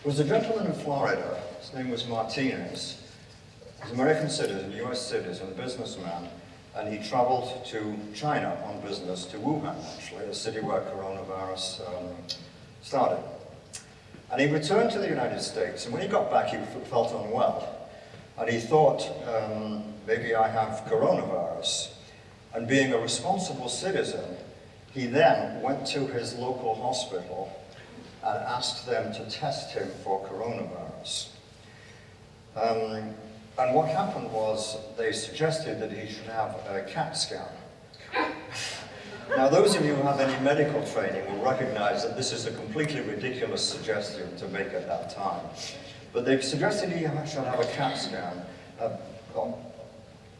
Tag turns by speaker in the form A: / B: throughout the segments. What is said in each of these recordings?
A: was a gentleman in Florida. His name was Martinez. He's an American citizen, US citizen, businessman, and he traveled to China on business, to Wuhan actually, a city where coronavirus started. And he returned to the United States, and when he got back he felt unwell. And he thought, maybe I have coronavirus. And being a responsible citizen, he then went to his local hospital and asked them to test him for coronavirus. And what happened was they suggested that he should have a CAT scan. Now, those of you who have any medical training will recognize that this is a completely ridiculous suggestion to make at that time. But they suggested he should have a CAT scan.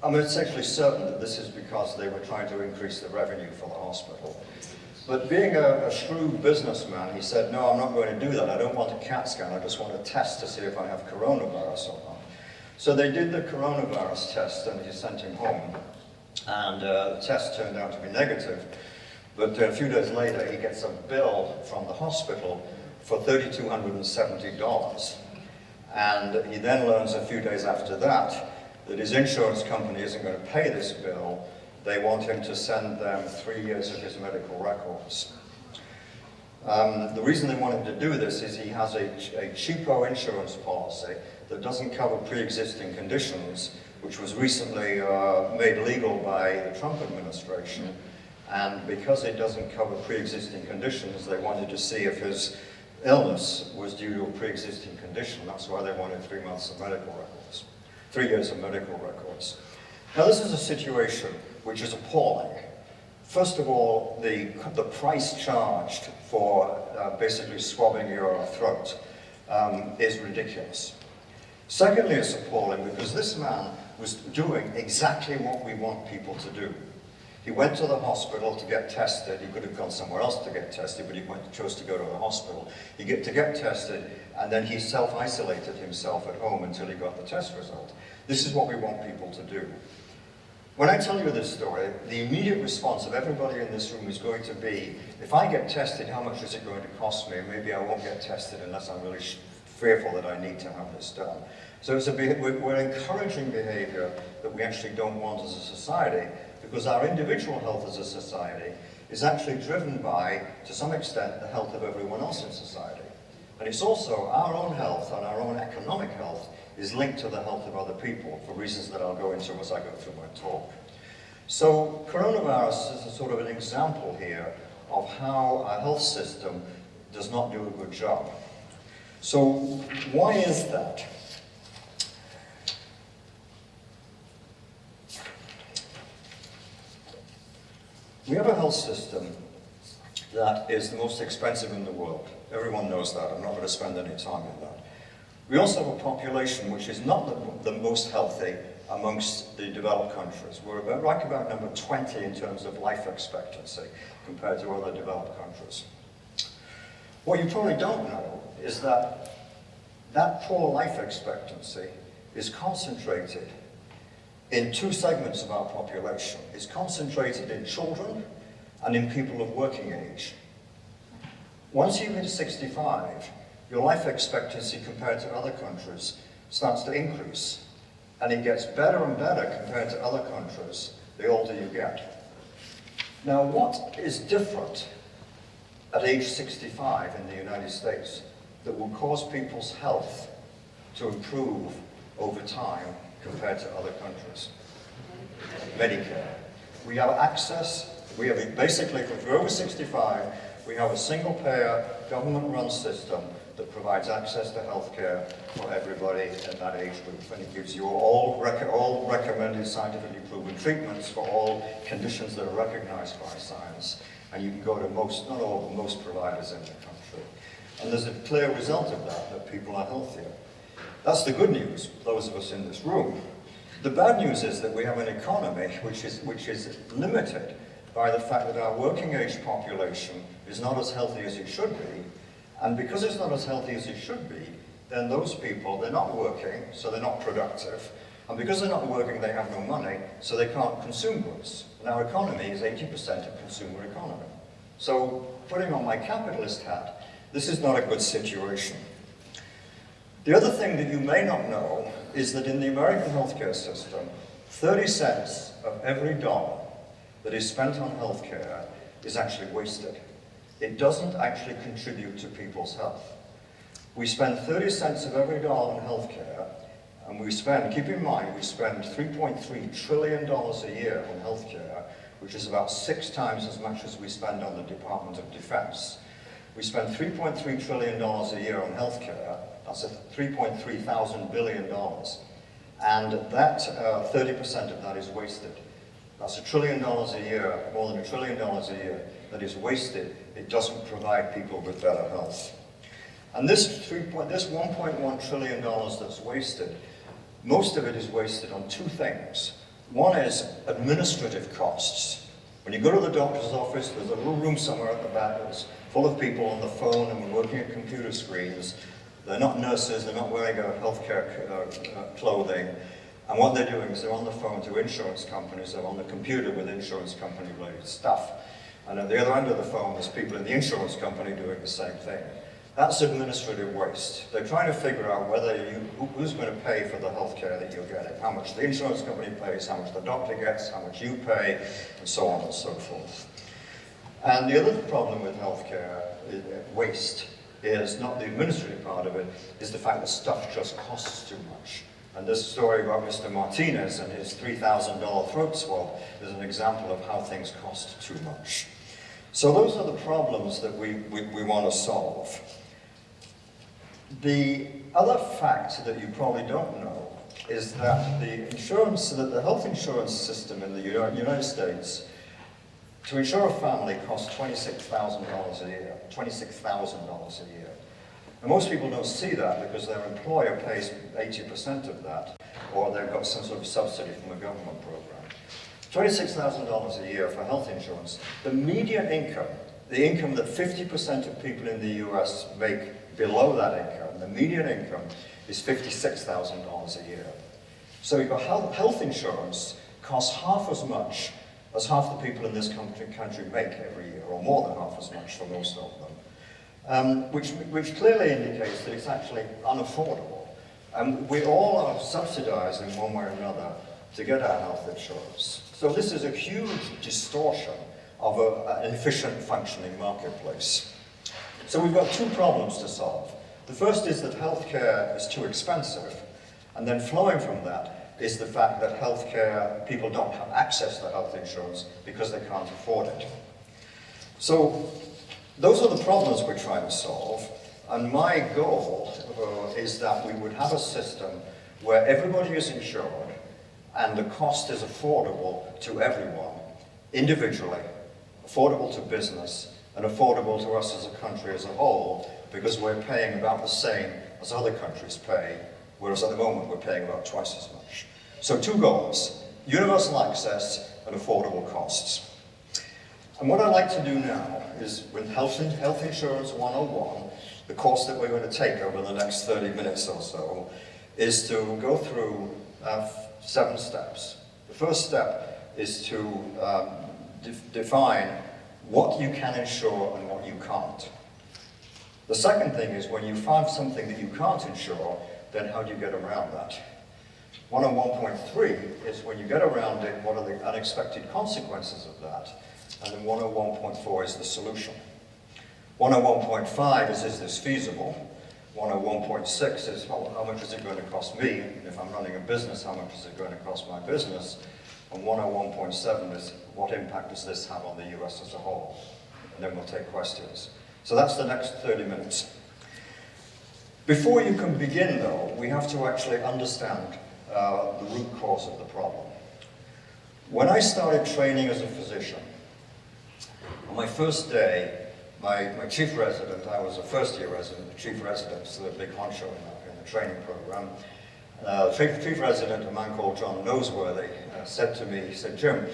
A: I'm essentially certain that this is because they were trying to increase the revenue for the hospital. But being a shrewd businessman, he said, no, I'm not going to do that. I don't want a CAT scan. I just want a test to see if I have coronavirus or not. So they did the coronavirus test, and he sent him home. And the test turned out to be negative. But a few days later, he gets a bill from the hospital for $3,270. And he then learns a few days after that his insurance company isn't going to pay this bill. They want him to send them 3 years of his medical records. The reason they want him to do this is he has a cheapo insurance policy that doesn't cover pre-existing conditions, which was recently made legal by the Trump administration. And because it doesn't cover pre-existing conditions, they wanted to see if his illness was due to a pre-existing condition. That's why they wanted 3 months of medical records, 3 years of medical records. Now, this is a situation which is appalling. First of all, the price charged for basically swabbing your throat is ridiculous. Secondly, it's appalling because this man was doing exactly what we want people to do. He went to the hospital to get tested. He could have gone somewhere else to get tested, but he chose to go to the hospital. He to get tested, and then he self-isolated himself at home until he got the test result. This is what we want people to do. When I tell you this story, the immediate response of everybody in this room is going to be, if I get tested, how much is it going to cost me? Maybe I won't get tested unless I'm really fearful that I need to have this done. So we're encouraging behavior that we actually don't want as a society, because our individual health as a society is actually driven by, to some extent, the health of everyone else in society. And it's also our own health and our own economic health is linked to the health of other people for reasons that I'll go into as I go through my talk. So coronavirus is a sort of an example here of how our health system does not do a good job. So why is that? We have a health system that is the most expensive in the world. Everyone knows that. I'm not going to spend any time on that. We also have a population which is not the most healthy amongst the developed countries. We're right about number 20 in terms of life expectancy compared to other developed countries. What you probably don't know is that that poor life expectancy is concentrated in two segments of our population. It's concentrated in children and in people of working age. Once you hit 65, your life expectancy compared to other countries starts to increase. And it gets better and better compared to other countries the older you get. Now, what is different at age 65 in the United States that will cause people's health to improve over time compared to other countries? Medicare. We have access, we have basically, if you're over 65, we have a single-payer, government-run system that provides access to healthcare for everybody in that age group, and it gives you all recommended scientifically proven treatments for all conditions that are recognized by science. And you can go to most, not all, but most providers in the country. And there's a clear result of that people are healthier. That's the good news, those of us in this room. The bad news is that we have an economy which is limited by the fact that our working age population is not as healthy as it should be. And because it's not as healthy as it should be, then those people, they're not working, so they're not productive. And because they're not working, they have no money, so they can't consume goods. And our economy is 80% a consumer economy. So putting on my capitalist hat, this is not a good situation. The other thing that you may not know is that in the American healthcare system, 30 cents of every dollar that is spent on healthcare is actually wasted. It doesn't actually contribute to people's health. We spend 30 cents of every dollar on healthcare, and we spend, keep in mind, we spend $3.3 trillion a year on healthcare, which is about 6 times as much as we spend on the Department of Defense. We spend $3.3 trillion a year on healthcare. That's $3.3 thousand billion. And that 30% of that is wasted. That's $1 trillion a year, more than $1 trillion a year that is wasted. It doesn't provide people with better health. And this $1.1 trillion that's wasted, most of it is wasted on 2 things. One is administrative costs. When you go to the doctor's office, there's a little room somewhere at the back that's full of people on the phone and we're working at computer screens. They're not nurses, they're not wearing healthcare clothing. And what they're doing is they're on the phone to insurance companies, they're on the computer with insurance company related stuff. And at the other end of the phone, there's people in the insurance company doing the same thing. That's administrative waste. They're trying to figure out who's going to pay for the healthcare that you're getting, how much the insurance company pays, how much the doctor gets, how much you pay, and so on and so forth. And the other problem with healthcare waste is not the administrative part of it, is the fact that stuff just costs too much. And this story about Mr. Martinez and his $3,000 throat swab is an example of how things cost too much. So those are the problems that we want to solve. The other fact that you probably don't know is that the health insurance system in the United States, to insure a family costs $26,000 a year, $26,000 a year. And most people don't see that because their employer pays 80% of that, or they've got some sort of subsidy from a government program. $26,000 a year for health insurance. The median income, the income that 50% of people in the US make below that income, the median income is $56,000 a year. So you've got health insurance costs half as much as half the people in this country make every year, or more than half as much for most of them, which clearly indicates that it's actually unaffordable. And we all are subsidized in one way or another to get our health insurance. So this is a huge distortion of an efficient functioning marketplace. So we've got 2 problems to solve. The first is that healthcare is too expensive, and then flowing from that is the fact that people don't have access to health insurance because they can't afford it. So those are the problems we're trying to solve, and my goal is that we would have a system where everybody is insured and the cost is affordable to everyone, individually, affordable to business, and affordable to us as a country as a whole, because we're paying about the same as other countries pay, whereas at the moment we're paying about twice as much. So 2 goals, universal access and affordable costs. And what I'd like to do now is, with Health Insurance 101, the course that we're going to take over the next 30 minutes or so, is to go through 7 steps. The first step is to define what you can insure and what you can't. The second thing is, when you find something that you can't insure, then how do you get around that? 101.3 is, when you get around it, what are the unexpected consequences of that? And then 101.4 is the solution. 101.5 is this feasible? 101.6 is, well, how much is it going to cost me? If I'm running a business, how much is it going to cost my business? And 101.7 is, what impact does this have on the US as a whole? And then we'll take questions. So that's the next 30 minutes. Before you can begin, though, we have to actually understand the root cause of the problem. When I started training as a physician, on my first day, my chief resident, I was a first-year resident, the chief resident, so the big honcho in the training program. Chief resident, a man called John Noseworthy, said to me, he said, "Jim,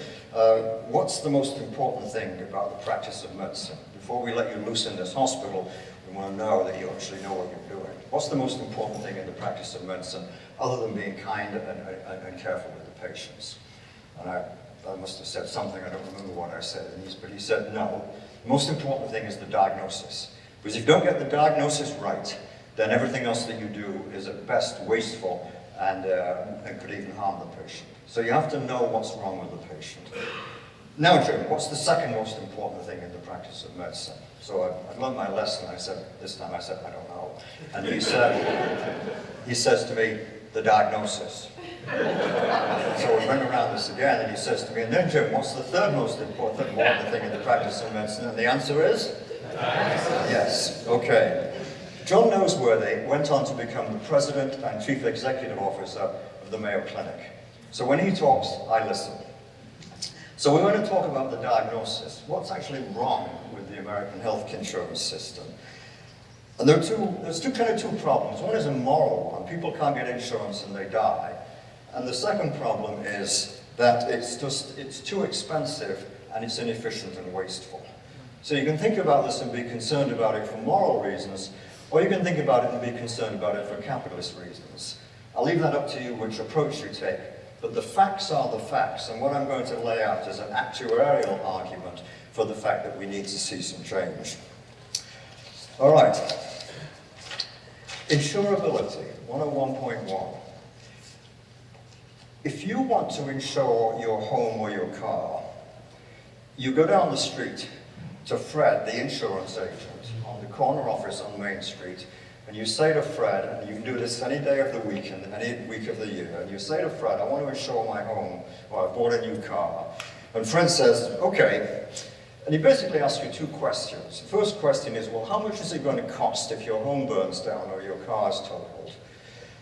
A: what's the most important thing about the practice of medicine? Before we let you loose in this hospital, we want to know that you actually know what you're doing. What's the most important thing in the practice of medicine, other than being kind and careful with the patients?" And I must have said something, I don't remember what I said, but he said, "No, the most important thing is the diagnosis. Because if you don't get the diagnosis right, then everything else that you do is at best wasteful and could even harm the patient. So you have to know what's wrong with the patient. Now, Jim, what's the second most important thing in the practice of medicine? So I learned my lesson. This time I said, I don't know. And he says to me, the diagnosis. So we went around this again, and he says to me, and then Jim, what's the third most important thing in the practice of medicine? And the answer is? Yes, okay. John Noseworthy went on to become the president and chief executive officer of the Mayo Clinic. So when he talks, I listen. So we're going to talk about the diagnosis. What's actually wrong with the American health insurance system? And there's two problems. One is a moral one. People can't get insurance and they die. And the second problem is that it's too expensive and it's inefficient and wasteful. So you can think about this and be concerned about it for moral reasons, or you can think about it and be concerned about it for capitalist reasons. I'll leave that up to you which approach you take. But the facts are the facts, and what I'm going to lay out is an actuarial argument for the fact that we need to see some change. All right. Insurability, 101.1. If you want to insure your home or your car, you go down the street to Fred, the insurance agent, on the corner office on Main Street, and you say to Fred, and you can do this any day of the week and any week of the year, and you say to Fred, I want to insure my home, or I bought a new car. And Fred says, okay. And he basically asks you two questions. The first question is, well, how much is it going to cost if your home burns down or your car is totaled?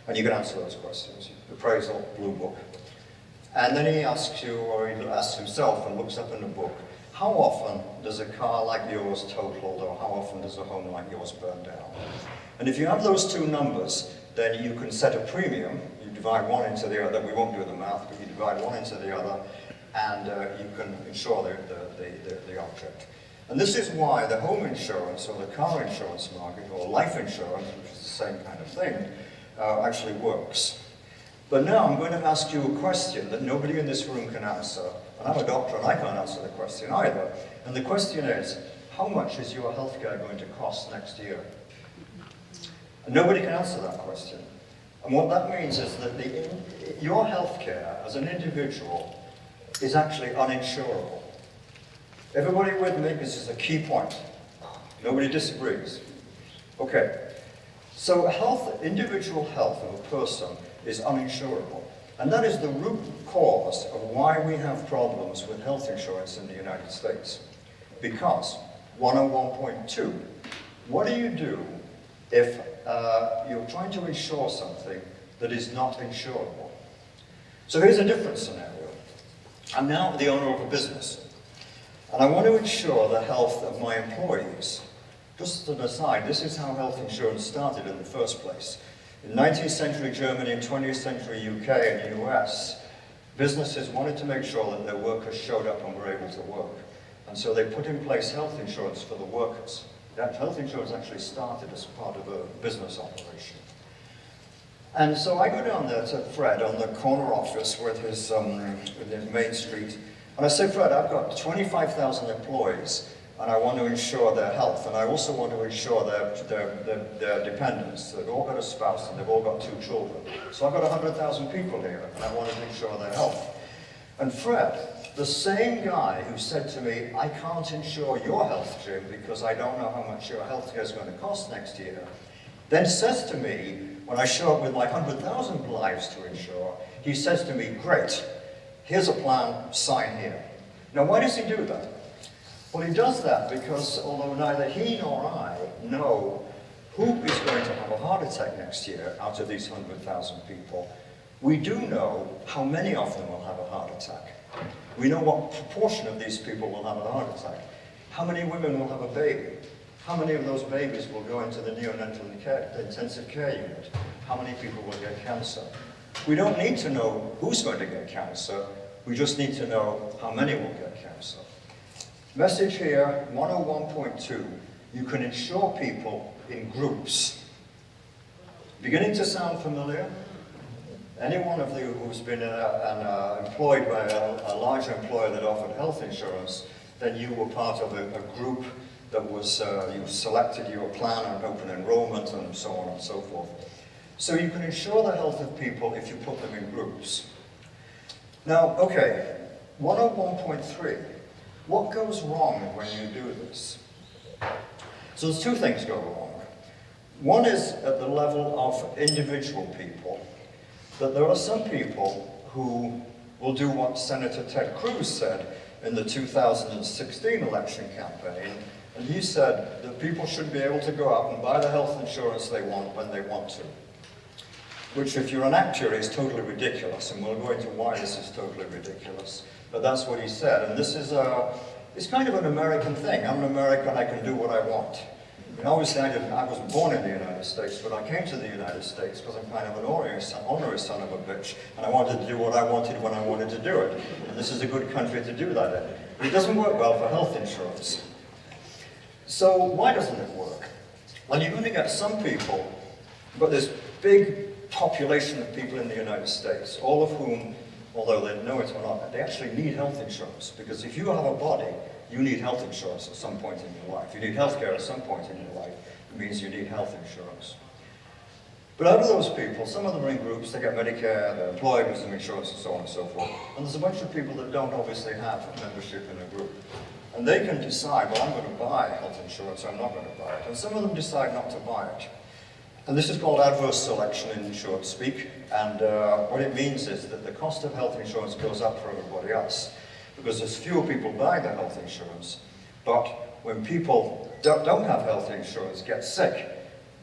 A: And you can answer those questions. Appraisal, blue book. And then he asks you, or he asks himself and looks up in the book, how often does a car like yours totaled, or how often does a home like yours burn down? And if you have those two numbers, then you can set a premium. You divide one into the other. We won't do the math, but you divide one into the other, and you can insure the object. And this is why the home insurance or the car insurance market or life insurance, which is the same kind of thing, actually works. But now I'm going to ask you a question that nobody in this room can answer. And I'm a doctor and I can't answer the question either. And the question is, how much is your healthcare going to cost next year? And nobody can answer that question. And what that means is that your healthcare as an individual is actually uninsurable. Everybody with me? This is a key point. Nobody disagrees. Okay. So individual health of a person is uninsurable. And that is the root cause of why we have problems with health insurance in the United States. Because, 101.2, what do you do if you're trying to insure something that is not insurable? So here's a different scenario. I'm now the owner of a business, and I want to insure the health of my employees. Just as an aside, this is how health insurance started in the first place. In 19th century Germany and 20th century UK and the US, businesses wanted to make sure that their workers showed up and were able to work. And so they put in place health insurance for the workers. That health insurance actually started as part of a business operation. And so I go down there to Fred on the corner office with his Main Street, and I say, Fred, I've got 25,000 employees, and I want to insure their health, and I also want to insure their dependents. They've all got a spouse, and they've all got 2 children. So I've got 100,000 people here, and I want to insure their health. And Fred, the same guy who said to me, I can't insure your health, Jim, because I don't know how much your health care is going to cost next year, then says to me, when I show up with my 100,000 lives to insure, he says to me, great, here's a plan, sign here. Now, why does he do that? Well, he does that because although neither he nor I know who is going to have a heart attack next year out of these 100,000 people, we do know how many of them will have a heart attack. We know what proportion of these people will have a heart attack. How many women will have a baby? How many of those babies will go into the neonatal intensive care unit? How many people will get cancer? We don't need to know who's going to get cancer. We just need to know how many will get cancer. Message here, 101.2, you can insure people in groups. Beginning to sound familiar? Any one of you who's been employed by a large employer that offered health insurance, then you were part of a group that was, you selected your plan and open enrollment and so on and so forth. So you can ensure the health of people if you put them in groups. Now, okay, 101.3, what goes wrong when you do this? So there's two things go wrong. One is at the level of individual people, that there are some people who will do what Senator Ted Cruz said in the 2016 election campaign, and he said that people should be able to go out and buy the health insurance they want when they want to. Which, if you're an actuary, is totally ridiculous, and we'll go into why this is totally ridiculous. But that's what he said, and this is it's kind of an American thing. I'm an American, I can do what I want. I mean, obviously, I wasn't born in the United States, but I came to the United States because I'm kind of an onerous son of a bitch, and I wanted to do what I wanted when I wanted to do it. And this is a good country to do that in. But it doesn't work well for health insurance. So why doesn't it work? Well, you're going to get some people, but this big population of people in the United States, all of whom, although they know it or not, they actually need health insurance. Because if you have a body, you need health insurance at some point in your life. You need health care at some point in your life. It means you need health insurance. But out of those people, some of them are in groups, they get Medicare, they're employed with some insurance and so on and so forth. And there's a bunch of people that don't obviously have membership in a group. And they can decide, well, I'm going to buy health insurance, or I'm not going to buy it. And some of them decide not to buy it. And this is called adverse selection in insured speak, and what it means is that the cost of health insurance goes up for everybody else, because there's fewer people buying the health insurance, but when people don't have health insurance, get sick,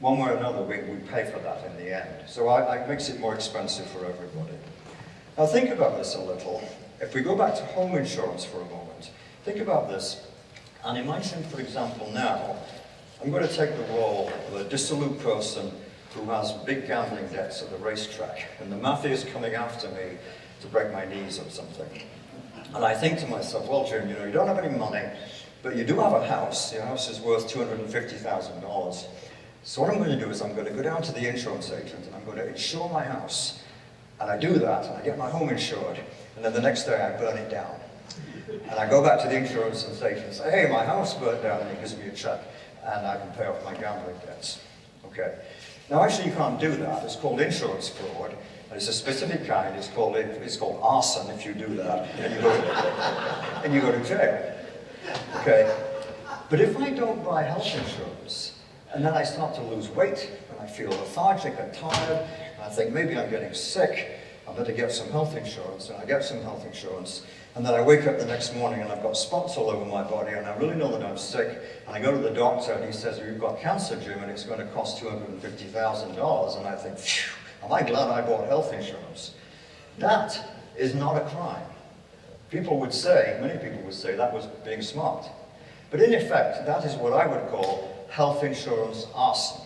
A: one way or another, we pay for that in the end. So it makes it more expensive for everybody. Now think about this a little. If we go back to home insurance for a moment, think about this, and imagine, for example, now, I'm going to take the role of a dissolute person who has big gambling debts at the racetrack, and the mafia is coming after me to break my knees or something. And I think to myself, well, Jim, you know, you don't have any money, but you do have a house. Your house is worth $250,000. So what I'm going to do is I'm going to go down to the insurance agent, and I'm going to insure my house. And I do that, and I get my home insured, and then the next day I burn it down. And I go back to the insurance agent and say, hey, my house burned down, and he gives me a check, and I can pay off my gambling debts. Okay. Now, actually, you can't do that. It's called insurance fraud. And it's a specific kind. It's called arson if you do that, and you go to jail. Okay. But if I don't buy health insurance, and then I start to lose weight, and I feel lethargic and tired, and I think maybe I'm getting sick, I better get some health insurance, and I get some health insurance, and then I wake up the next morning and I've got spots all over my body, and I really know that I'm sick, and I go to the doctor and he says, you've got cancer, Jim, and it's going to cost $250,000, and I think, phew, am I glad I bought health insurance? That is not a crime. People would say, many people would say, that was being smart. But in effect, that is what I would call health insurance arson.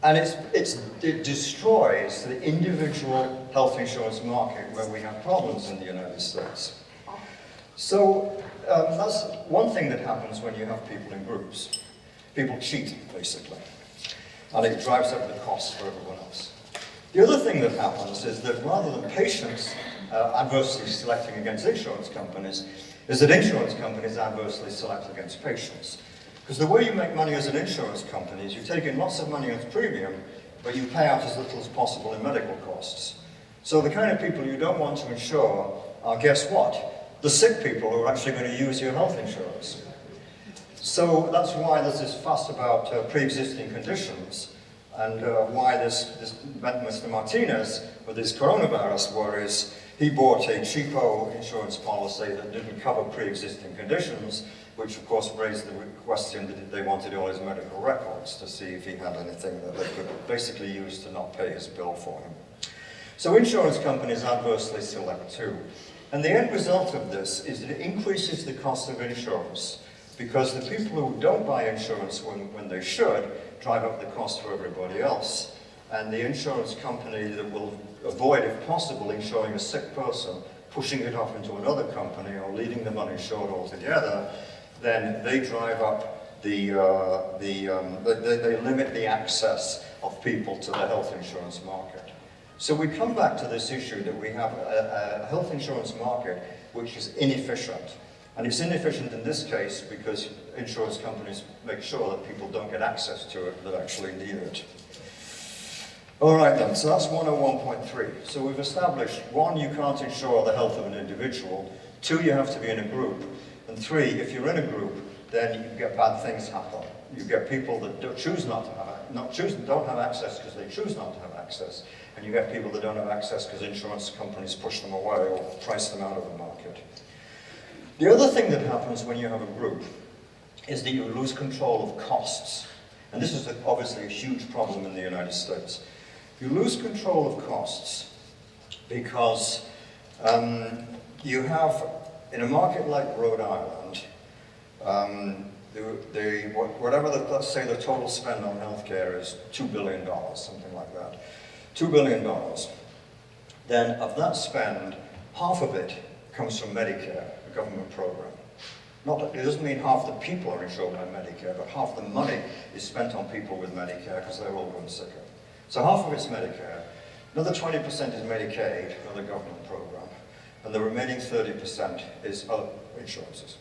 A: And it destroys the individual health insurance market where we have problems in the United States. So that's one thing that happens when you have people in groups. People cheat, basically. And it drives up the cost for everyone else. The other thing that happens is that rather than patients adversely selecting against insurance companies, is that insurance companies adversely select against patients. Because the way you make money as an insurance company is you take in lots of money as premium, but you pay out as little as possible in medical costs. So the kind of people you don't want to insure are, guess what? The sick people who are actually going to use your health insurance. So that's why there's this fuss about pre-existing conditions, and why this Mr. Martinez, with his coronavirus worries, he bought a cheapo insurance policy that didn't cover pre-existing conditions, which of course raised the question that they wanted all his medical records to see if he had anything that they could basically use to not pay his bill for him. So insurance companies adversely select too. And the end result of this is that it increases the cost of insurance, because the people who don't buy insurance when they should drive up the cost for everybody else. And the insurance company that will avoid, if possible, insuring a sick person, pushing it off into another company or leaving them uninsured altogether, then they drive up they limit the access of people to the health insurance market. So we come back to this issue that we have a health insurance market which is inefficient. And it's inefficient in this case because insurance companies make sure that people don't get access to it that actually need it. All right then, so that's 101.3. So we've established, 1, you can't insure the health of an individual. 2, you have to be in a group. And 3, if you're in a group, then you get bad things happen. You get people that don't have access because they choose not to have access. And you get people that don't have access because insurance companies push them away or price them out of the market. The other thing that happens when you have a group is that you lose control of costs. And this is obviously a huge problem in the United States. You lose control of costs because you have, in a market like Rhode Island, let's say the total spend on healthcare is $2 billion, something like that. $2 billion. Then of that spend, half of it comes from Medicare, a government program. It doesn't mean half the people are insured by Medicare, but half the money is spent on people with Medicare because they're all going sicker. So half of it's Medicare, another 20% is Medicaid, another government program, and the remaining 30% is other insurances.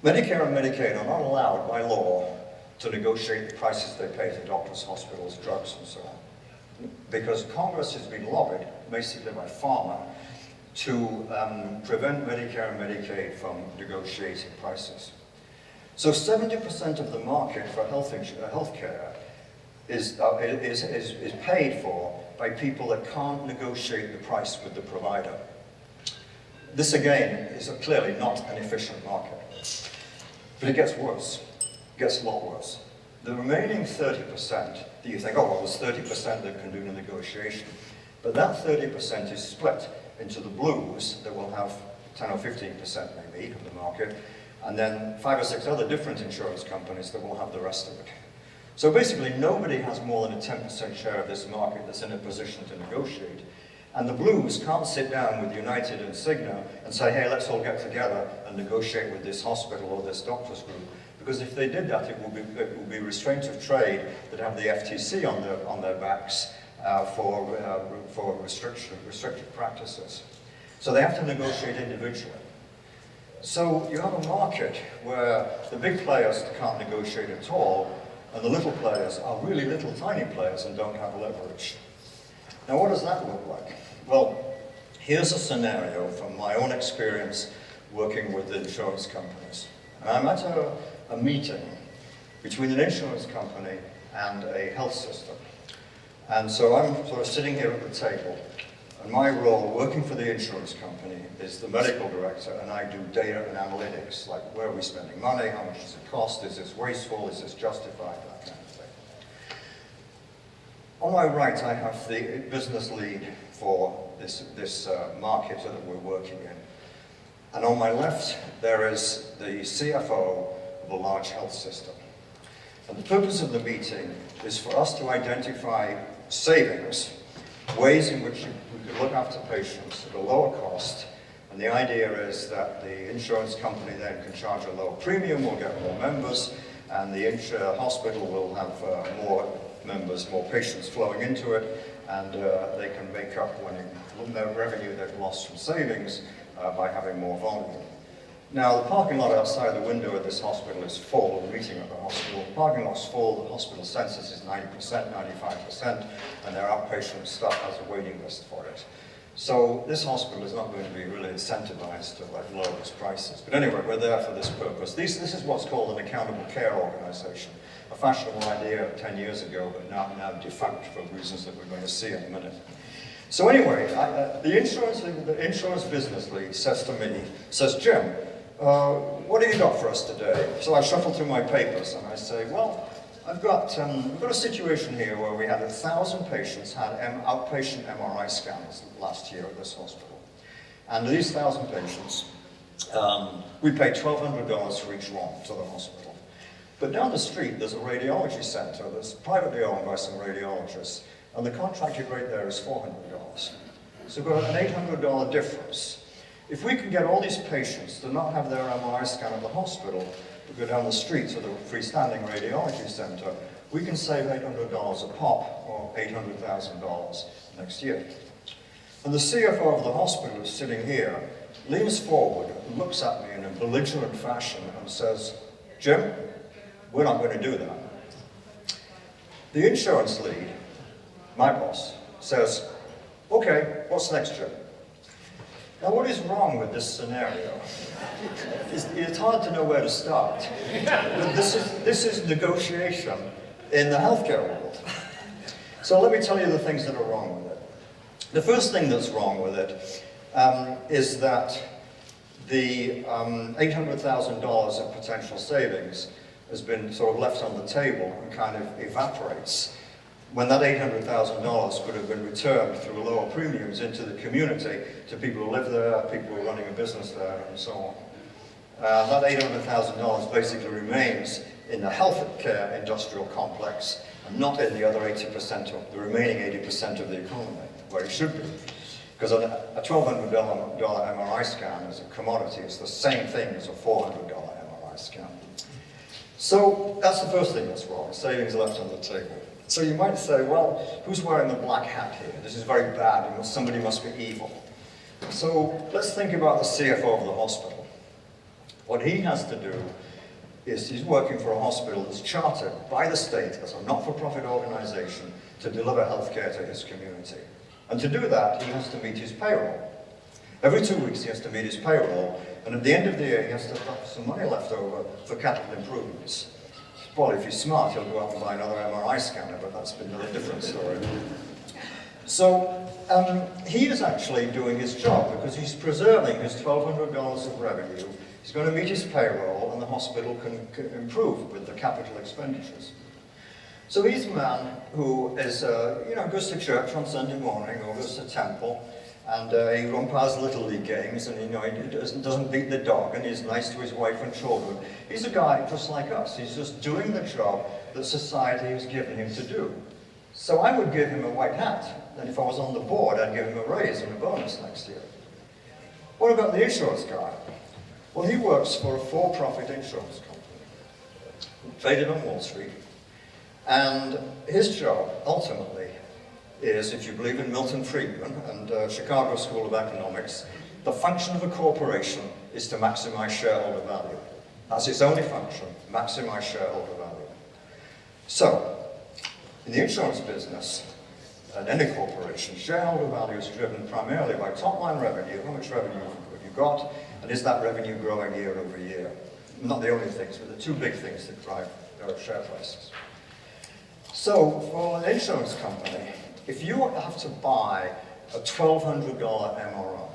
A: Medicare and Medicaid are not allowed by law to negotiate the prices they pay to doctors, hospitals, drugs, and so on. Because Congress has been lobbied, basically by pharma, to prevent Medicare and Medicaid from negotiating prices. So 70% of the market for healthcare is paid for by people that can't negotiate the price with the provider. This again is clearly not an efficient market. But it gets worse. It gets a lot worse. The remaining 30% that you think, oh, well, there's 30% that can do the negotiation. But that 30% is split into the blues that will have 10 or 15% maybe of the market, and then 5 or 6 other different insurance companies that will have the rest of it. So basically, nobody has more than a 10% share of this market that's in a position to negotiate. And the blues can't sit down with United and Cigna and say, hey, let's all get together and negotiate with this hospital or this doctor's group. Because if they did that, it would be restraint of trade that have the FTC on their backs for restrictive practices. So they have to negotiate individually. So you have a market where the big players can't negotiate at all, and the little players are really little tiny players and don't have leverage. Now what does that look like? Well, here's a scenario from my own experience working with insurance companies. And I'm at a meeting between an insurance company and a health system. And so I'm sort of sitting here at the table, and my role working for the insurance company is the medical director, and I do data and analytics, like where are we spending money, how much does it cost, is this wasteful, is this justified, that kind of thing. On my right, I have the business lead for this market that we're working in. And on my left, there is the CFO of a large health system. And the purpose of the meeting is for us to identify savings, ways in which we could look after patients at a lower cost. And the idea is that the insurance company then can charge a lower premium, will get more members, and the hospital will have more members, more patients flowing into it, and they can make up their revenue they've lost from savings by having more volume. Now, the parking lot outside the window of this hospital is full. We're meeting at the hospital. The parking lot's full. The hospital census is 90%, 95%, and their outpatient staff has a waiting list for it. So this hospital is not going to be really incentivized to lower its prices. But anyway, we're there for this purpose. This is what's called an accountable care organization. A fashionable idea 10 years ago, but now defunct for reasons that we're going to see in a minute. So anyway, the insurance business lead says to me, Jim, what have you got for us today? So I shuffle through my papers and I say, well, we've got a situation here where we had 1,000 patients had outpatient MRI scans last year at this hospital. And these 1,000 patients, we pay $1,200 for each one to the hospital. But down the street, there's a radiology center that's privately owned by some radiologists, and the contracted rate there is $400. So we've got an $800 difference. If we can get all these patients to not have their MRI scan at the hospital, we go down the street to the freestanding radiology center, we can save $800 a pop, or $800,000 next year. And the CFO of the hospital is sitting here, leans forward, looks at me in a belligerent fashion and says, Jim, we're not going to do that. The insurance lead, my boss, says, okay, what's next, Jim? Now, what is wrong with this scenario? It's hard to know where to start. But this is negotiation in the healthcare world. So let me tell you the things that are wrong with it. The first thing that's wrong with it is that the $800,000 of potential savings has been sort of left on the table and kind of evaporates, when that $800,000 could have been returned through lower premiums into the community to people who live there, people who are running a business there, and so on. That $800,000 basically remains in the healthcare industrial complex and not in the other 80% of the remaining 80% of the economy, where it should be. Because a $1,200 MRI scan is a commodity. It's the same thing as a $400 MRI scan. So that's the first thing that's wrong, savings left on the table. So you might say, well, who's wearing the black hat here? This is very bad, somebody must be evil. So let's think about the CFO of the hospital. What he has to do is he's working for a hospital that's chartered by the state as a not-for-profit organization to deliver healthcare to his community. And to do that, he has to meet his payroll. Every 2 weeks he has to meet his payroll, and at the end of the year he has to have some money left over for capital improvements. Well, if he's smart, he'll go out and buy another MRI scanner, but that's been a different story. So he is actually doing his job because he's preserving his $1,200 of revenue. He's going to meet his payroll, and the hospital can improve with the capital expenditures. So he's a man who is, goes to church on Sunday morning, or goes to temple, and he umpires little league games, and he doesn't beat the dog, and he's nice to his wife and children. He's a guy just like us. He's just doing the job that society has given him to do. So I would give him a white hat, and if I was on the board, I'd give him a raise and a bonus next year. What about the insurance guy? Well, he works for a for-profit insurance company, traded on Wall Street, and his job, ultimately, is, if you believe in Milton Friedman and Chicago School of Economics, the function of a corporation is to maximize shareholder value. That's its only function, maximize shareholder value. So, in the insurance business, and any corporation, shareholder value is driven primarily by top-line revenue. How much revenue have you got, and is that revenue growing year over year? Not the only things, but the two big things that drive share prices. So, for an insurance company, if you have to buy a $1,200 MRI,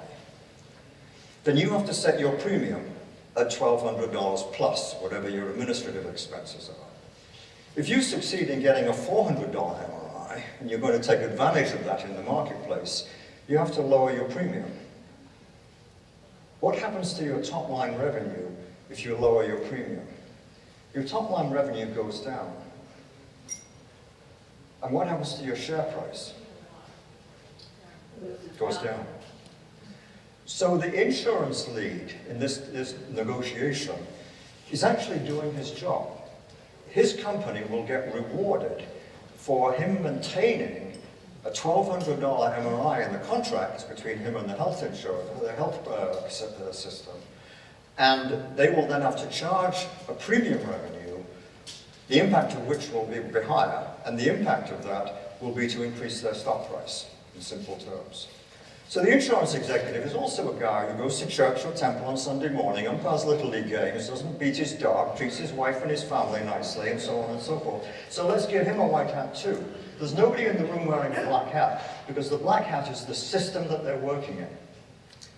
A: then you have to set your premium at $1,200 plus, whatever your administrative expenses are. If you succeed in getting a $400 MRI, and you're going to take advantage of that in the marketplace, you have to lower your premium. What happens to your top-line revenue if you lower your premium? Your top-line revenue goes down. And what happens to your share price? It goes down. So the insurance lead in this negotiation is actually doing his job. His company will get rewarded for him maintaining a $1,200 MRI in the contract between him and the health insurer, the health system. And they will then have to charge a premium revenue, the impact of which will be higher, and the impact of that will be to increase their stock price, in simple terms. So the insurance executive is also a guy who goes to church or temple on Sunday morning, umpires little league games, doesn't beat his dog, treats his wife and his family nicely, and so on and so forth. So let's give him a white hat too. There's nobody in the room wearing a black hat, because the black hat is the system that they're working in.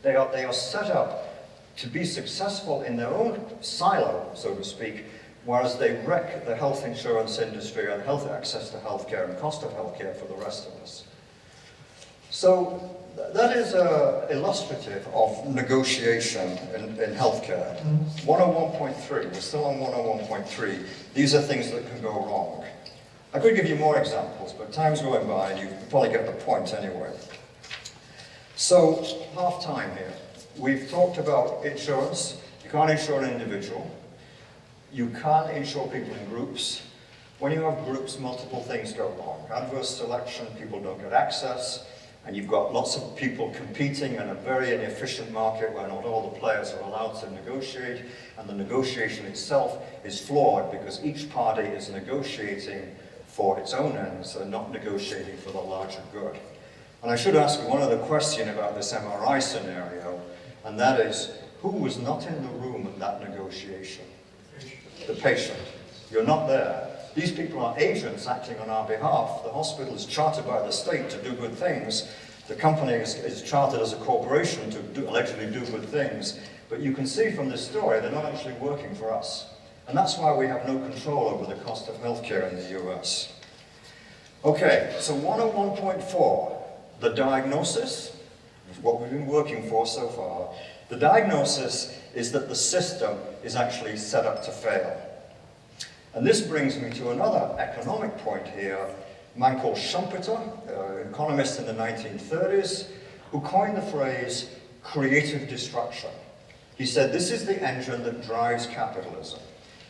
A: They are set up to be successful in their own silo, so to speak, whereas they wreck the health insurance industry and health access to healthcare and cost of healthcare for the rest of us. So that is illustrative of negotiation in healthcare. 101.3, we're still on 101.3. These are things that can go wrong. I could give you more examples, but time's going by and you probably get the point anyway. So, half time here. We've talked about insurance. You can't insure an individual. You can't insure people in groups. When you have groups, multiple things go wrong. Adverse selection, people don't get access. And you've got lots of people competing in a very inefficient market where not all the players are allowed to negotiate, and the negotiation itself is flawed because each party is negotiating for its own ends and not negotiating for the larger good. And I should ask you one other question about this MRI scenario, and that is, who was not in the room at that negotiation? The patient. You're not there. These people are agents acting on our behalf. The hospital is chartered by the state to do good things. The company is chartered as a corporation to allegedly do good things. But you can see from this story, they're not actually working for us. And that's why we have no control over the cost of healthcare in the US. Okay, so 101.4, the diagnosis, what we've been working for so far. The diagnosis is that the system is actually set up to fail. And this brings me to another economic point here. A man called Schumpeter, an economist in the 1930s, who coined the phrase creative destruction. He said, this is the engine that drives capitalism.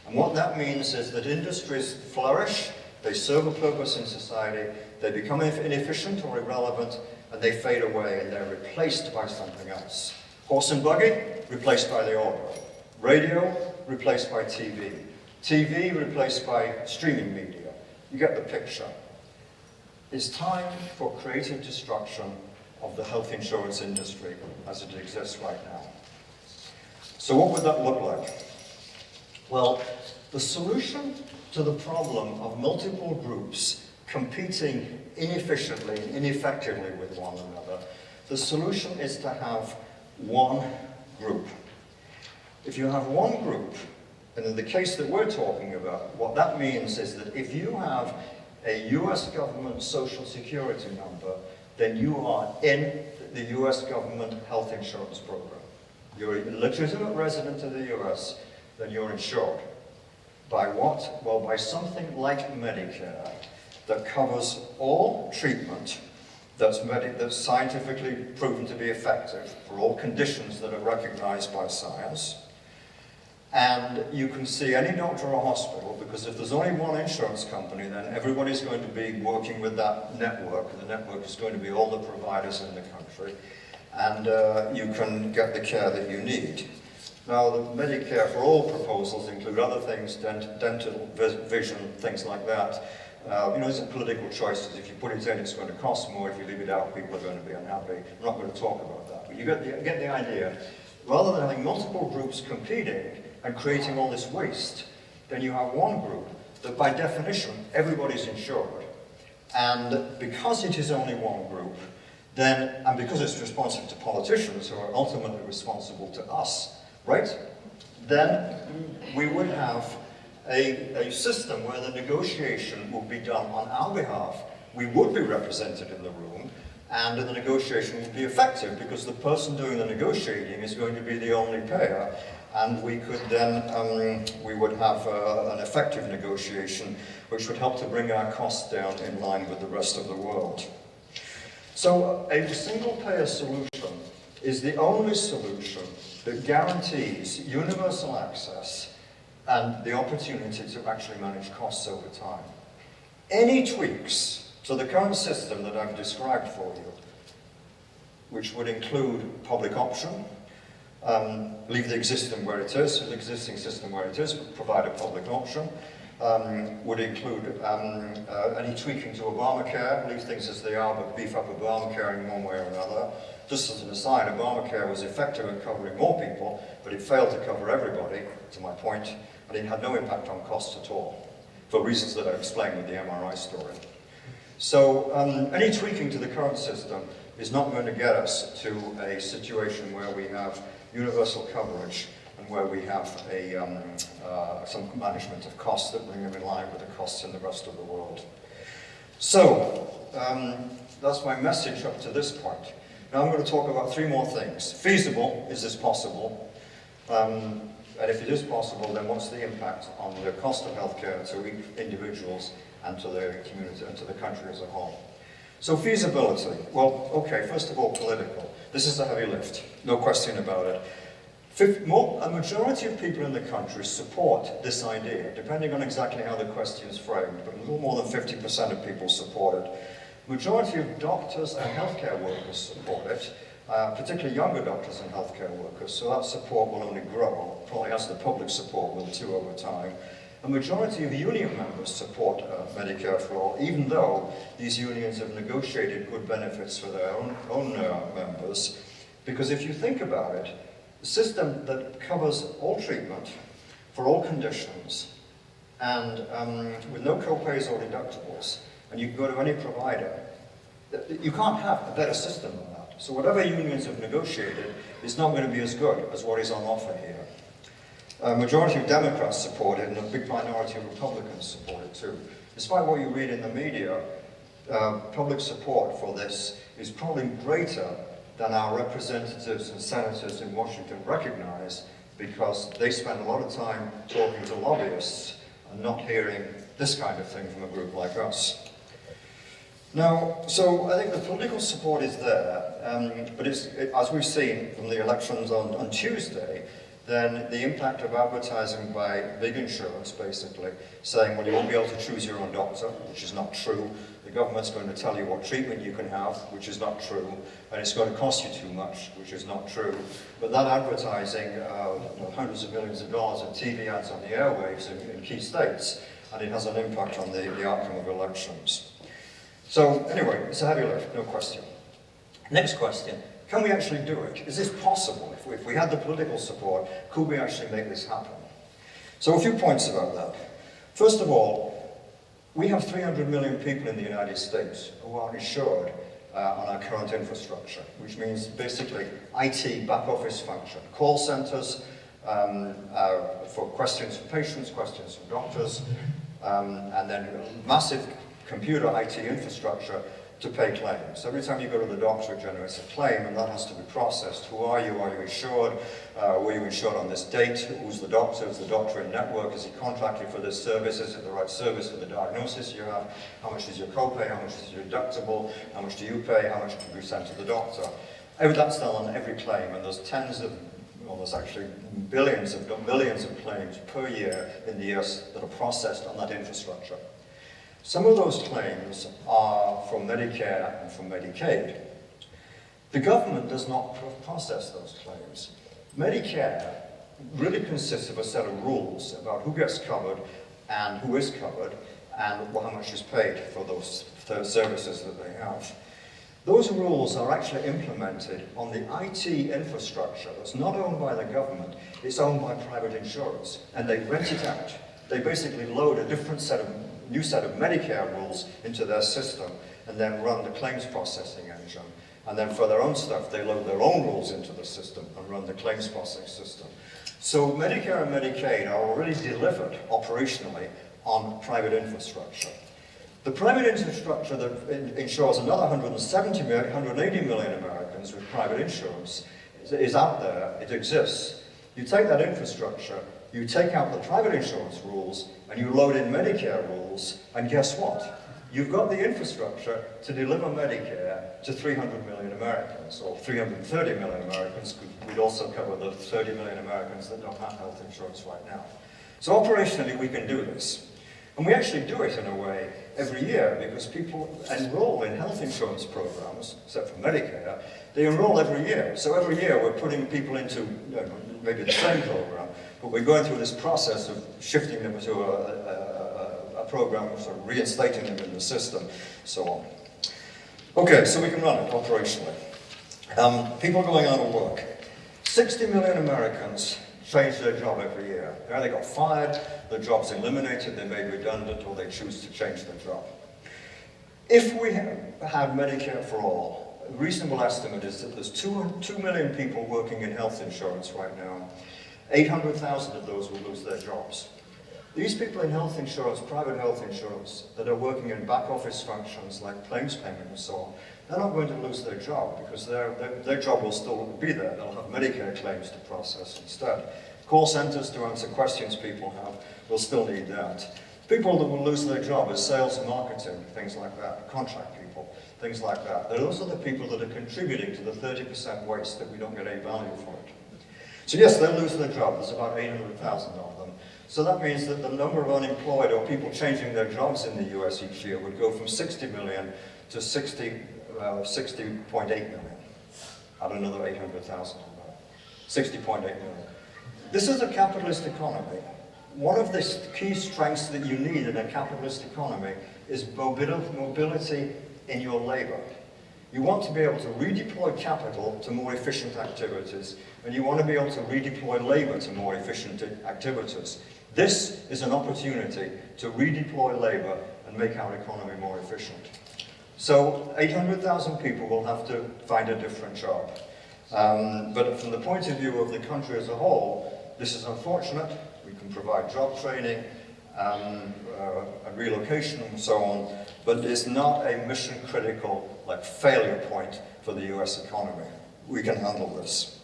A: And what that means is that industries flourish, they serve a purpose in society, they become inefficient or irrelevant, and they fade away and they're replaced by something else. Horse and buggy, replaced by the auto. Radio, replaced by TV. TV, replaced by streaming media. You get the picture. It's time for creative destruction of the health insurance industry as it exists right now. So what would that look like? Well, the solution to the problem of multiple groups competing inefficiently and ineffectively with one another, the solution is to have one group. If you have one group, and in the case that we're talking about, what that means is that if you have a US government social security number, then you are in the US government health insurance program. You're a legitimate resident of the US, then you're insured. By what? Well, by something like Medicare that covers all treatment that's scientifically proven to be effective for all conditions that are recognized by science. And you can see any doctor or hospital, because if there's only one insurance company, then everybody's going to be working with that network. The network is going to be all the providers in the country. And you can get the care that you need. Now, the Medicare for All proposals include other things, dental, vision, things like that. These are political choices. If you put it in, it's going to cost more. If you leave it out, people are going to be unhappy. I'm not going to talk about that. But you get the idea. Rather than having multiple groups competing and creating all this waste, then you have one group that, by definition, everybody's insured. And because it is only one group, and because it's responsive to politicians who are ultimately responsible to us, right? Then we would have a system where the negotiation would be done on our behalf. We would be represented in the room, and the negotiation would be effective because the person doing the negotiating is going to be the only payer, and we could then, we would have an effective negotiation which would help to bring our costs down in line with the rest of the world. So a single payer solution is the only solution that guarantees universal access and the opportunity to actually manage costs over time. Any tweaks to the current system that I've described for you, which would include public option, leave the existing system where it is, but provide a public option, would include any tweaking to Obamacare, leave things as they are, but beef up Obamacare in one way or another. Just as an aside, Obamacare was effective at covering more people, but it failed to cover everybody, to my point, and it had no impact on costs at all, for reasons that I explained with the MRI story. So any tweaking to the current system is not going to get us to a situation where we have universal coverage and where we have some management of costs that bring them in line with the costs in the rest of the world. So that's my message up to this point. Now I'm going to talk about three more things. Feasible, is this possible? And if it is possible, then what's the impact on the cost of healthcare to individuals and to the community and to the country as a whole? So feasibility, well, okay, first of all, political. This is a heavy lift, no question about it. A majority of people in the country support this idea, depending on exactly how the question is framed, but a little more than 50% of people support it. Majority of doctors and healthcare workers support it, particularly younger doctors and healthcare workers, so that support will only grow, probably as the public support will too over time. A majority of union members support Medicare for all, even though these unions have negotiated good benefits for their own members, because if you think about it, a system that covers all treatment for all conditions and with no co-pays or deductibles, and you can go to any provider, you can't have a better system than that. So whatever unions have negotiated is not going to be as good as what is on offer here. A majority of Democrats support it, and a big minority of Republicans support it too. Despite what you read in the media, public support for this is probably greater than our representatives and senators in Washington recognize, because they spend a lot of time talking to lobbyists and not hearing this kind of thing from a group like us. Now, so I think the political support is there, but as we've seen from the elections on Tuesday, then the impact of advertising by big insurance, basically, saying, well, you won't be able to choose your own doctor, which is not true. The government's going to tell you what treatment you can have, which is not true. And it's going to cost you too much, which is not true. But that advertising, hundreds of millions of dollars of TV ads on the airwaves in key states, and it has an impact on the outcome of elections. So anyway, it's a heavy lift, no question. Next question. Can we actually do it? Is this possible? If we had the political support, could we actually make this happen? So a few points about that. First of all, we have 300 million people in the United States who are insured on our current infrastructure, which means basically IT back office function, call centers for questions from patients, questions from doctors, and then massive computer IT infrastructure to pay claims. Every time you go to the doctor, it generates a claim, and that has to be processed. Who are you? Are you insured? Were you insured on this date? Who's the doctor? Is the doctor in network? Is he contracted for this service? Is it the right service for the diagnosis you have? How much is your copay? How much is your deductible? How much do you pay? How much can be sent to the doctor? That's done on every claim, and there's there's actually billions of claims per year in the US that are processed on that infrastructure. Some of those claims are from Medicare and from Medicaid. The government does not process those claims. Medicare really consists of a set of rules about who gets covered and who is covered and how much is paid for those services that they have. Those rules are actually implemented on the IT infrastructure that's not owned by the government, it's owned by private insurers, and they rent it out. They basically load a new set of Medicare rules into their system and then run the claims processing engine. And then for their own stuff, they load their own rules into the system and run the claims processing system. So Medicare and Medicaid are already delivered operationally on private infrastructure. The private infrastructure that insures another 180 million Americans with private insurance is out there, it exists. You take that infrastructure, you take out the private insurance rules, and you load in Medicare rules, and guess what? You've got the infrastructure to deliver Medicare to 300 million Americans, or 330 million Americans. We'd also cover the 30 million Americans that don't have health insurance right now. So operationally, we can do this. And we actually do it in a way every year, because people enroll in health insurance programs, except for Medicare, they enroll every year. So every year we're putting people into maybe the same program, but we're going through this process of shifting them to a program, sort of reinstating them in the system, so on. Okay, so we can run it operationally. People going out of work. 60 million Americans change their job every year. They got fired, their job's eliminated, they're made redundant, or they choose to change their job. If we had Medicare for all, a reasonable estimate is that there's 2 million people working in health insurance right now. 800,000 of those will lose their jobs. These people in health insurance, private health insurance, that are working in back office functions like claims payment and so on, they're not going to lose their job, because their job will still be there. They'll have Medicare claims to process instead. Call centers to answer questions people have will still need that. People that will lose their job is sales and marketing, things like that, contract people, things like that. Those are the people that are contributing to the 30% waste that we don't get any value for it. So yes, they'll lose their job. There's about 800,000 of them. So that means that the number of unemployed or people changing their jobs in the US each year would go from 60 million to 60.8 million. Add another 800,000 on that. 60.8 million. This is a capitalist economy. One of the key strengths that you need in a capitalist economy is mobility in your labor. You want to be able to redeploy capital to more efficient activities, and you want to be able to redeploy labor to more efficient activities. This is an opportunity to redeploy labor and make our economy more efficient. So 800,000 people will have to find a different job. But from the point of view of the country as a whole, this is unfortunate. We can provide job training, and relocation and so on, but it's not a mission-critical failure point for the US economy. We can handle this.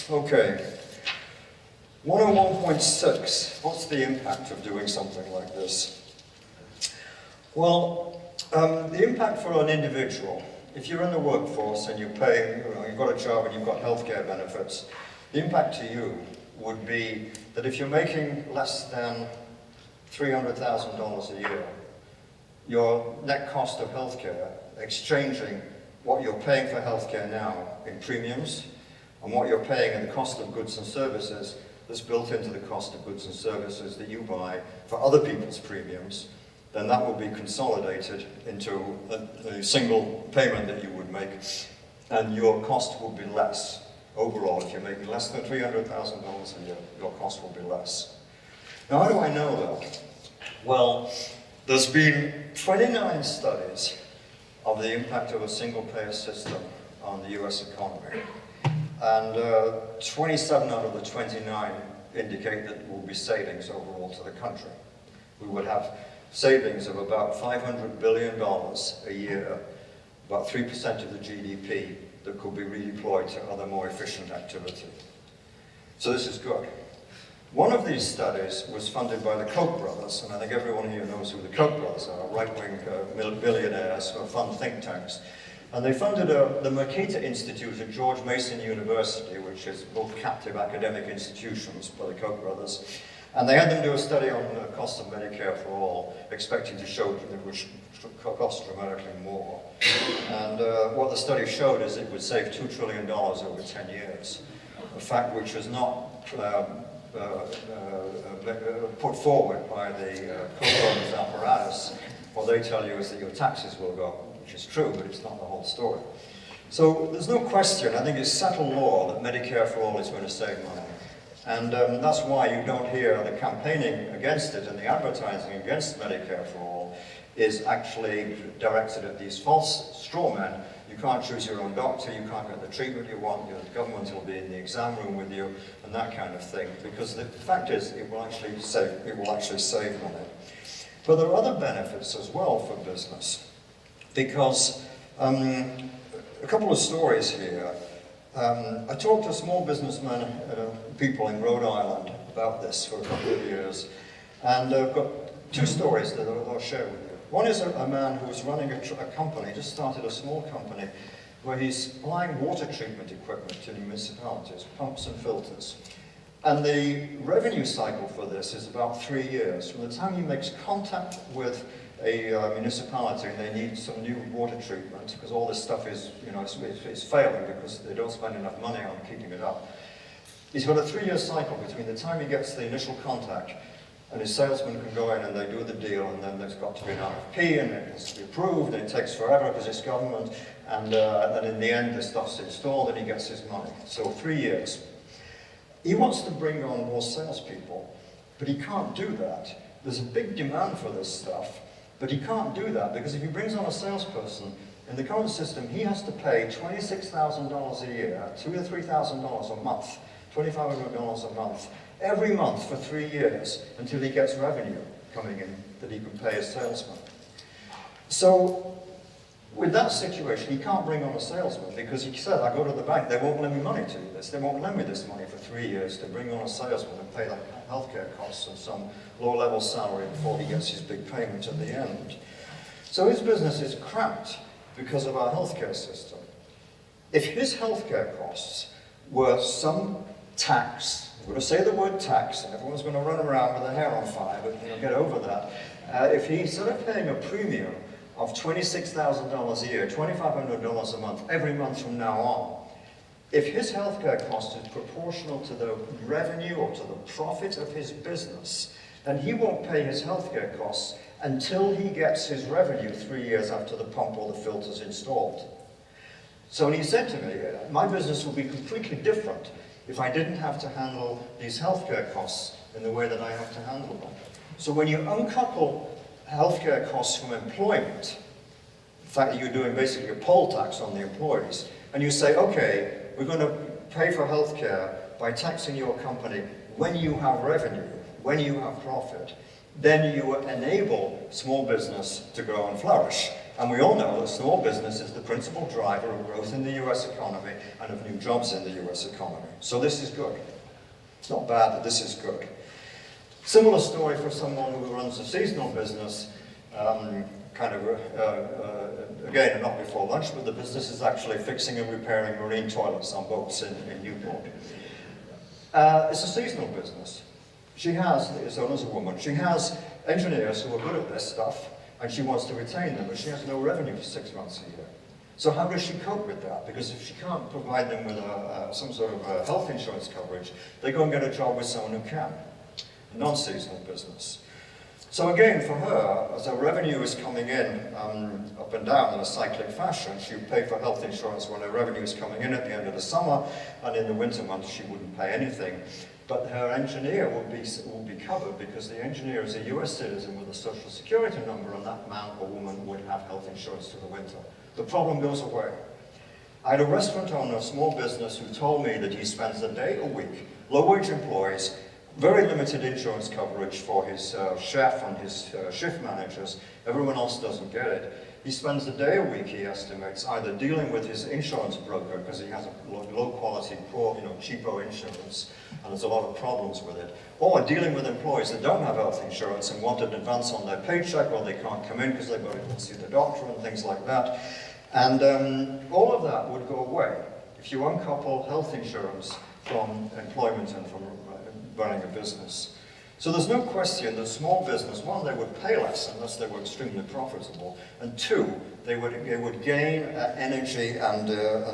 A: Okay. 101.6, what's the impact of doing something like this? Well, the impact for an individual, if you're in the workforce and you pay, you've got a job and you've got healthcare benefits, the impact to you would be that if you're making less than $300,000 a year, your net cost of healthcare, exchanging what you're paying for healthcare now in premiums and what you're paying in the cost of goods and services that's built into the cost of goods and services that you buy for other people's premiums, then that will be consolidated into a single payment that you would make, and your cost will be less. Overall, if you're making less than $300,000 a year, your cost will be less. Now, how do I know that? Well, there's been 29 studies of the impact of a single-payer system on the US economy. And 27 out of the 29 indicate that there will be savings overall to the country. We would have savings of about $500 billion a year, about 3% of the GDP, that could be redeployed to other more efficient activity. So this is good. One of these studies was funded by the Koch brothers, and I think everyone here knows who the Koch brothers are, right-wing billionaires who fund think tanks. And they funded the Mercator Institute at George Mason University, which is both captive academic institutions by the Koch brothers. And they had them do a study on the cost of Medicare for all, expecting to show that it would cost dramatically more. And what the study showed is it would save $2 trillion over 10 years, a fact which was not put forward by the Koch apparatus. What they tell you is that your taxes will go up, which is true, but it's not the whole story. So there's no question, I think it's settled law that Medicare for all is going to save money. And that's why you don't hear the campaigning against it and the advertising against Medicare for all is actually directed at these false straw men. You can't choose your own doctor, you can't get the treatment you want, the government will be in the exam room with you, and that kind of thing. Because the fact is, it will actually save money. But there are other benefits as well for business. Because a couple of stories here. I talked to small businessmen, people in Rhode Island about this for a couple of years, and I've got two stories that I'll share with you. One is a man who was running a company, just started a small company, where he's supplying water treatment equipment to municipalities, pumps and filters. And the revenue cycle for this is about 3 years. From the time he makes contact with a municipality and they need some new water treatment, because all this stuff is, it's failing because they don't spend enough money on keeping it up. He's got a 3-year cycle between the time he gets the initial contact and his salesman can go in and they do the deal, and then there's got to be an RFP and it has to be approved and it takes forever because it's government, and then in the end the stuff's installed and he gets his money. So 3 years. He wants to bring on more salespeople, but he can't do that. There's a big demand for this stuff, but he can't do that because if he brings on a salesperson, in the current system he has to pay $26,000 a year, $2,000 or $3,000 a month, $2,500 a month, every month for 3 years until he gets revenue coming in that he can pay his salesman. So with that situation, he can't bring on a salesman because he said, I go to the bank, they won't lend me money to do this. They won't lend me this money for 3 years to bring on a salesman and pay the healthcare costs and some low-level salary before he gets his big payment at the end. So his business is cramped because of our healthcare system. If his healthcare costs were some tax I'm going to say the word tax, and everyone's going to run around with their hair on fire, but get over that. If he, instead of paying a premium of $26,000 a year, $2,500 a month, every month from now on, if his healthcare cost is proportional to the revenue or to the profit of his business, then he won't pay his healthcare costs until he gets his revenue 3 years after the pump or the filter's installed. So he said to me, my business will be completely different if I didn't have to handle these healthcare costs in the way that I have to handle them. So when you uncouple healthcare costs from employment, the fact that you're doing basically a poll tax on the employees, and you say, okay, we're going to pay for healthcare by taxing your company when you have revenue, when you have profit, then you enable small business to grow and flourish. And we all know that small business is the principal driver of growth in the US economy and of new jobs in the US economy. So this is good. It's not bad, but this is good. Similar story for someone who runs a seasonal business, again, not before lunch, but the business is actually fixing and repairing marine toilets on boats in Newport. It's a seasonal business. She has, this owner's a woman, she has engineers who are good at this stuff, and she wants to retain them, but she has no revenue for 6 months a year. So how does she cope with that? Because if she can't provide them with some sort of health insurance coverage, they go and get a job with someone who can, a non-seasonal business. So again, for her, as her revenue is coming in up and down in a cyclic fashion, she would pay for health insurance when her revenue is coming in at the end of the summer, and in the winter months she wouldn't pay anything. But her engineer will be covered because the engineer is a US citizen with a social security number, and that man or woman would have health insurance through the winter. The problem goes away. I had a restaurant owner, a small business, who told me that he spends a day a week, low-wage employees, very limited insurance coverage for his chef and his shift managers. Everyone else doesn't get it. He spends a day a week, he estimates, either dealing with his insurance broker because he has a low-quality, poor, cheapo insurance, and there's a lot of problems with it, or dealing with employees that don't have health insurance and want an advance on their paycheck, or they can't come in because they've got to go and see the doctor and things like that. And all of that would go away if you uncouple health insurance from employment and from running a business. So there's no question that small business, one, they would pay less unless they were extremely profitable, and two, they would gain energy and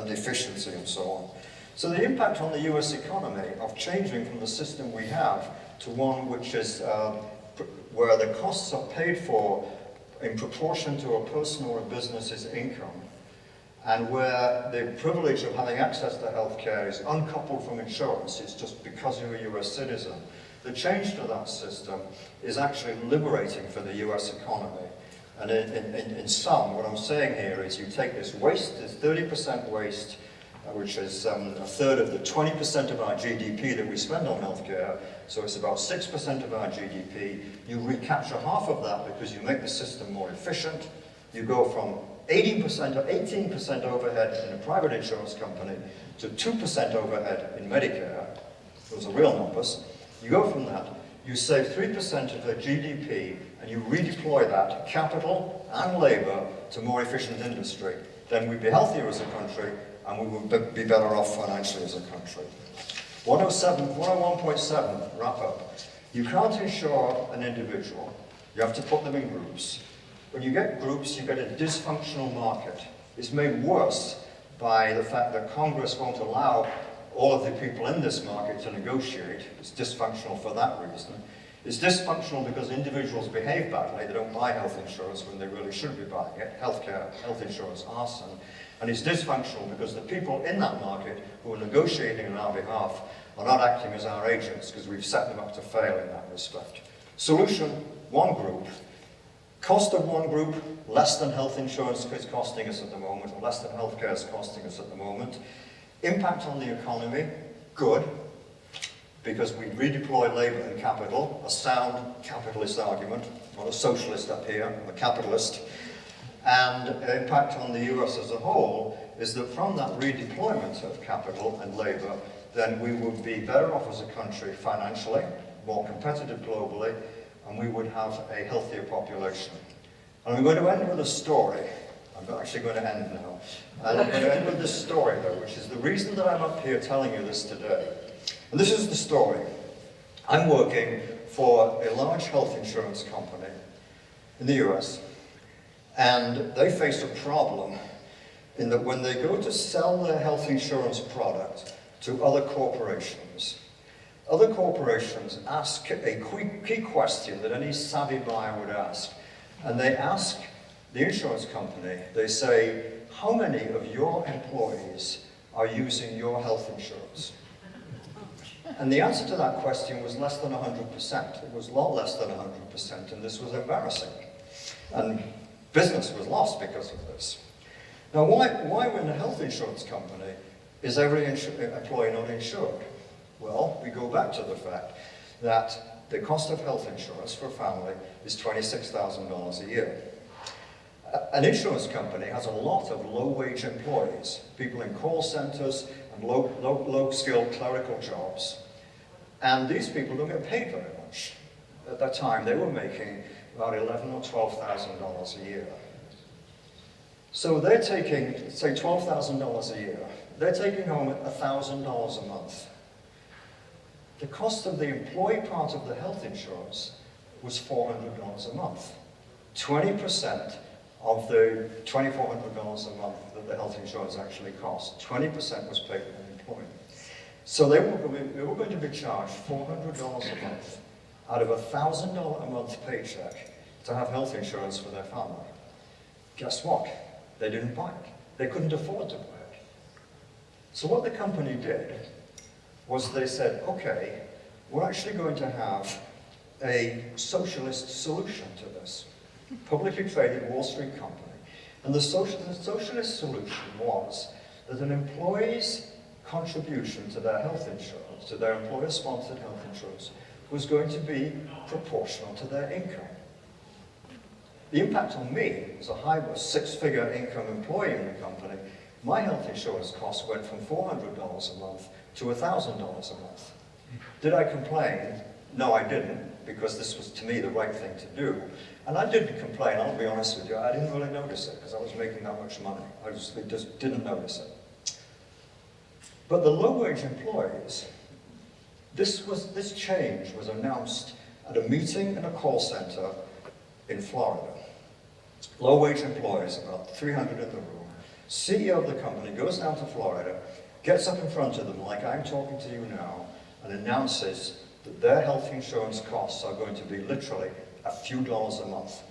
A: efficiency and so on. So the impact on the US economy of changing from the system we have to one which is where the costs are paid for in proportion to a person or a business's income, and where the privilege of having access to healthcare is uncoupled from insurance, it's just because you're a US citizen. The change to that system is actually liberating for the US economy. And in sum, what I'm saying here is you take this waste, this 30% waste, which is a third of the 20% of our GDP that we spend on healthcare, so it's about 6% of our GDP. You recapture half of that because you make the system more efficient. You go from 18% or 18% overhead in a private insurance company to 2% overhead in Medicare. Those are real numbers. You go from that, you save 3% of the GDP, and you redeploy that capital and labor to more efficient industry. Then we'd be healthier as a country, and we would be better off financially as a country. 101.7, wrap up. You can't insure an individual. You have to put them in groups. When you get groups, you get a dysfunctional market. It's made worse by the fact that Congress won't allow all of the people in this market to negotiate. It's dysfunctional for that reason. It's dysfunctional because individuals behave badly. They don't buy health insurance when they really should be buying it. Health insurance arson. And it's dysfunctional because the people in that market who are negotiating on our behalf are not acting as our agents because we've set them up to fail in that respect. Solution, one group. Cost of one group, less than health insurance is costing us at the moment, or less than healthcare is costing us at the moment. Impact on the economy, good, because we redeploy labor and capital, a sound capitalist argument, not a socialist up here, I'm a capitalist. And impact on the US as a whole is that from that redeployment of capital and labor, then we would be better off as a country financially, more competitive globally, and we would have a healthier population. And I'm going to end with a story. I'm actually going to end now. And I'm going to end with this story, though, which is the reason that I'm up here telling you this today, And this is the story. I'm working for a large health insurance company in the US, and they face a problem in that when they go to sell their health insurance product to other corporations ask a key question that any savvy buyer would ask. And they ask the insurance company, they say, how many of your employees are using your health insurance? And the answer to that question was less than 100%. It was a lot less than 100%, and this was embarrassing. And business was lost because of this. Now, why when a health insurance company is every employee not insured? Well, we go back to the fact that the cost of health insurance for a family is $26,000 a year. An insurance company has a lot of low-wage employees, people in call centers and low-skilled clerical jobs. And these people don't get paid very much. At that time, they were making about $11,000 or $12,000 a year. So they're taking, say, $12,000 a year. They're taking home $1,000 a month. The cost of the employee part of the health insurance was $400 a month. 20% of the $2,400 a month that the health insurance actually cost, 20% was paid by the employee. So they were going to be charged $400 a month out of a $1,000 a month paycheck to have health insurance for their family. Guess what? They didn't buy it. They couldn't afford to buy it. So what the company did was they said, okay, we're actually going to have a socialist solution to this. Publicly traded Wall Street company. And the socialist solution was that an employee's contribution to their health insurance, to their employer-sponsored health insurance, was going to be proportional to their income. The impact on me, as a six-figure income employee in the company, my health insurance costs went from $400 a month to $1,000 a month. Did I complain? No, I didn't, because this was, to me, the right thing to do. And I didn't complain, I'll be honest with you. I didn't really notice it, because I was making that much money. I just didn't notice it. But the low-wage employees, this change was announced at a meeting in a call center in Florida. Low-wage employees, about 300 in the room. CEO of the company goes down to Florida, gets up in front of them like I'm talking to you now, and announces that their health insurance costs are going to be literally a few dollars a month.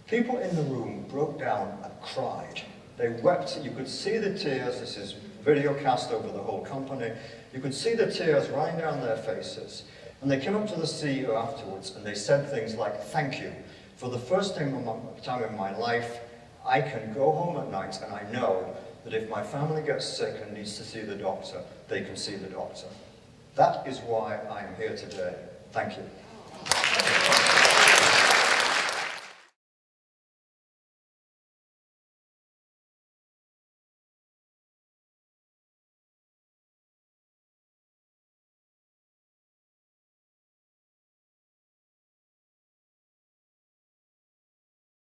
A: People in the room broke down and cried. They wept. You could see the tears. This is video cast over the whole company. You could see the tears running down their faces. And they came up to the CEO afterwards and they said things like, thank you. For the first time in my life, I can go home at night and I know that if my family gets sick and needs to see the doctor, they can see the doctor. That is why I am here today. Thank you.